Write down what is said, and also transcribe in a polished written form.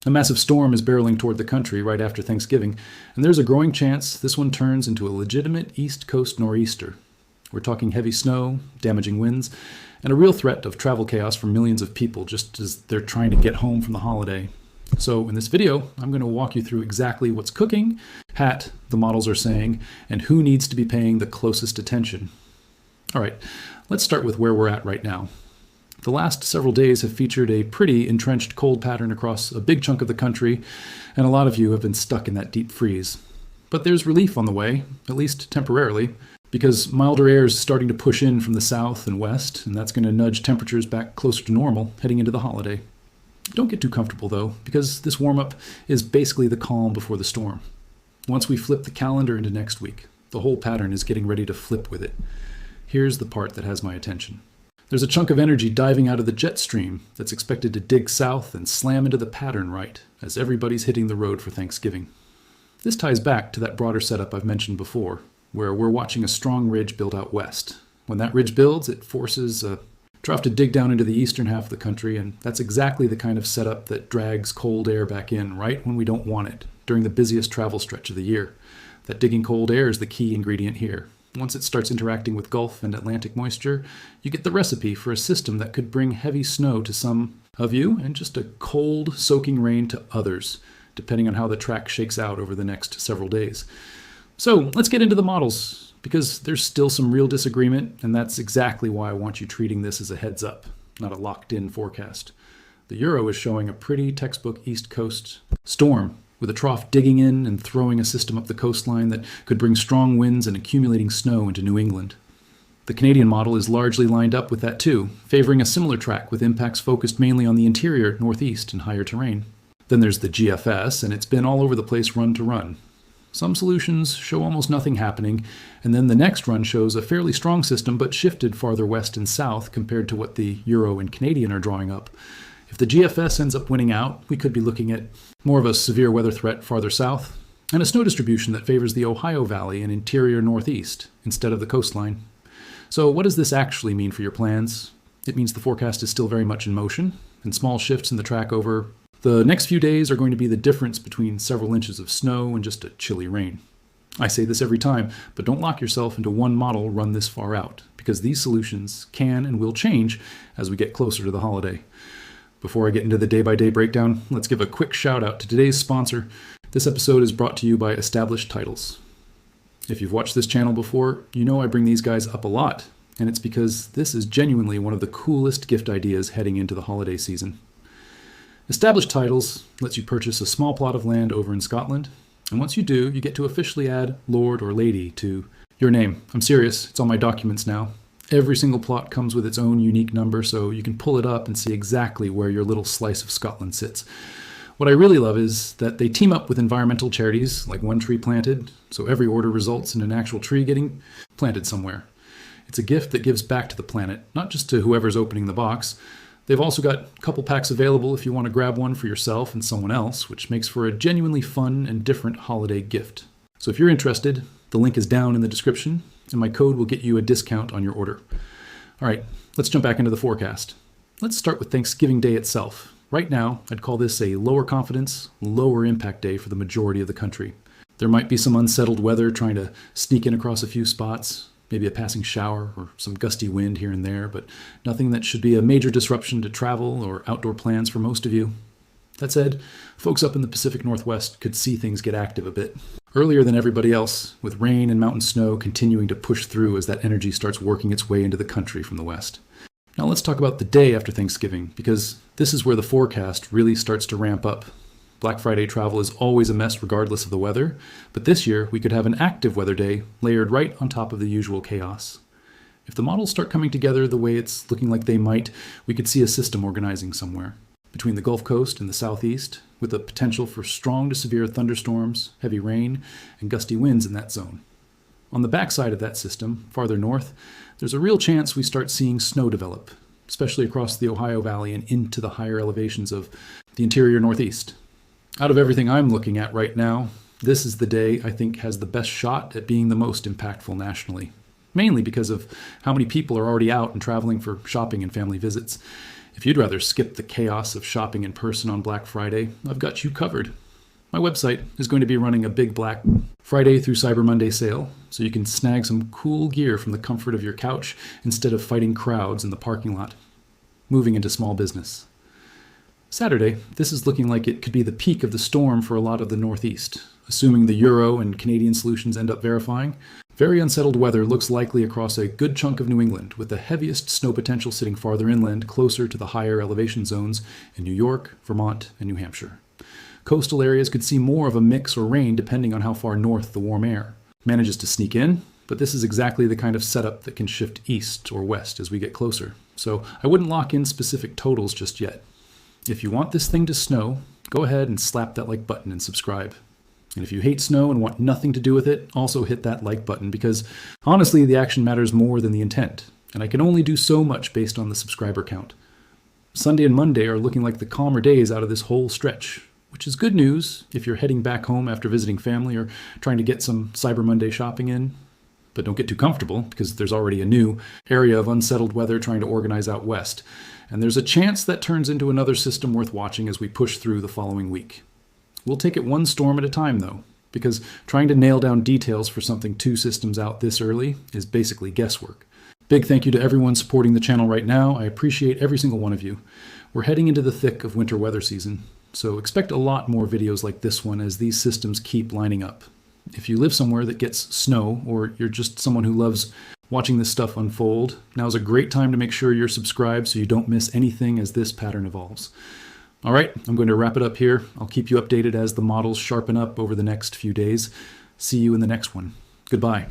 A massive storm is barreling toward the country right after Thanksgiving, and there's a growing chance this one turns into a legitimate East Coast nor'easter. We're talking heavy snow, damaging winds, and a real threat of travel chaos for millions of people just as they're trying to get home from the holiday. So in this video, I'm going to walk you through exactly what's cooking, the models are saying, and who needs to be paying the closest attention. All right, let's start with where we're at right now. The last several days have featured a pretty entrenched cold pattern across a big chunk of the country, and a lot of you have been stuck in that deep freeze. But there's relief on the way, at least temporarily, because milder air is starting to push in from the south and west, and that's going to nudge temperatures back closer to normal heading into the holiday. Don't get too comfortable, though, because this warm-up is basically the calm before the storm. Once we flip the calendar into next week, the whole pattern is getting ready to flip with it. Here's the part that has my attention. There's a chunk of energy diving out of the jet stream that's expected to dig south and slam into the pattern right as everybody's hitting the road for Thanksgiving. This ties back to that broader setup I've mentioned before, where we're watching a strong ridge build out west. When that ridge builds, it forces a trough to dig down into the eastern half of the country, and that's exactly the kind of setup that drags cold air back in right when we don't want it, during the busiest travel stretch of the year. That digging cold air is the key ingredient here. Once it starts interacting with Gulf and Atlantic moisture, you get the recipe for a system that could bring heavy snow to some of you and just a cold, soaking rain to others, depending on how the track shakes out over the next several days. So let's get into the models, because there's still some real disagreement, and that's exactly why I want you treating this as a heads up, not a locked-in forecast. The Euro is showing a pretty textbook East Coast storm, with a trough digging in and throwing a system up the coastline that could bring strong winds and accumulating snow into New England. The Canadian model is largely lined up with that too, favoring a similar track with impacts focused mainly on the interior, northeast, and higher terrain. Then there's the GFS, and it's been all over the place run to run. Some solutions show almost nothing happening, and then the next run shows a fairly strong system but shifted farther west and south compared to what the Euro and Canadian are drawing up. If the GFS ends up winning out, we could be looking at more of a severe weather threat farther south, and a snow distribution that favors the Ohio Valley and interior northeast instead of the coastline. So what does this actually mean for your plans? It means the forecast is still very much in motion, and small shifts in the track over the next few days are going to be the difference between several inches of snow and just a chilly rain. I say this every time, but don't lock yourself into one model run this far out, because these solutions can and will change as we get closer to the holiday. Before I get into the day-by-day breakdown, let's give a quick shout-out to today's sponsor. This episode is brought to you by Established Titles. If you've watched this channel before, you know I bring these guys up a lot, and it's because this is genuinely one of the coolest gift ideas heading into the holiday season. Established Titles lets you purchase a small plot of land over in Scotland, and once you do, you get to officially add Lord or Lady to your name. I'm serious, it's on my documents now. Every single plot comes with its own unique number, so you can pull it up and see exactly where your little slice of Scotland sits. What I really love is that they team up with environmental charities like One Tree Planted, so every order results in an actual tree getting planted somewhere. It's a gift that gives back to the planet, not just to whoever's opening the box. They've also got a couple packs available if you want to grab one for yourself and someone else, which makes for a genuinely fun and different holiday gift. So if you're interested, the link is down in the description, and my code will get you a discount on your order. All right, let's jump back into the forecast. Let's start with Thanksgiving Day itself. Right now, I'd call this a lower confidence, lower impact day for the majority of the country. There might be some unsettled weather trying to sneak in across a few spots, maybe a passing shower or some gusty wind here and there, but nothing that should be a major disruption to travel or outdoor plans for most of you. That said, folks up in the Pacific Northwest could see things get active a bit earlier than everybody else, with rain and mountain snow continuing to push through as that energy starts working its way into the country from the west. Now let's talk about the day after Thanksgiving, because this is where the forecast really starts to ramp up. Black Friday travel is always a mess regardless of the weather, but this year we could have an active weather day layered right on top of the usual chaos. If the models start coming together the way it's looking like they might, we could see a system organizing somewhere between the Gulf Coast and the southeast, with the potential for strong to severe thunderstorms, heavy rain, and gusty winds in that zone. On the backside of that system, farther north, there's a real chance we start seeing snow develop, especially across the Ohio Valley and into the higher elevations of the interior northeast. Out of everything I'm looking at right now, this is the day I think has the best shot at being the most impactful nationally, mainly because of how many people are already out and traveling for shopping and family visits. If you'd rather skip the chaos of shopping in person on Black Friday, I've got you covered. My website is going to be running a big Black Friday through Cyber Monday sale, so you can snag some cool gear from the comfort of your couch instead of fighting crowds in the parking lot. Moving into small business. Saturday, this is looking like it could be the peak of the storm for a lot of the Northeast, assuming the Euro and Canadian solutions end up verifying. Very unsettled weather looks likely across a good chunk of New England, with the heaviest snow potential sitting farther inland, closer to the higher elevation zones in New York, Vermont, and New Hampshire. Coastal areas could see more of a mix or rain depending on how far north the warm air manages to sneak in, but this is exactly the kind of setup that can shift east or west as we get closer. So I wouldn't lock in specific totals just yet. If you want this thing to snow, go ahead and slap that like button and subscribe. And if you hate snow and want nothing to do with it, also hit that like button, because honestly, the action matters more than the intent, and I can only do so much based on the subscriber count. Sunday and Monday are looking like the calmer days out of this whole stretch, which is good news if you're heading back home after visiting family or trying to get some Cyber Monday shopping in. But don't get too comfortable, because there's already a new area of unsettled weather trying to organize out west. And there's a chance that turns into another system worth watching as we push through the following week. We'll take it one storm at a time, though, because trying to nail down details for something 2 systems out this early is basically guesswork. Big thank you to everyone supporting the channel right now. I appreciate every single one of you. We're heading into the thick of winter weather season, so expect a lot more videos like this one as these systems keep lining up. If you live somewhere that gets snow, or you're just someone who loves watching this stuff unfold, now's a great time to make sure you're subscribed so you don't miss anything as this pattern evolves. All right, I'm going to wrap it up here. I'll keep you updated as the models sharpen up over the next few days. See you in the next one. Goodbye.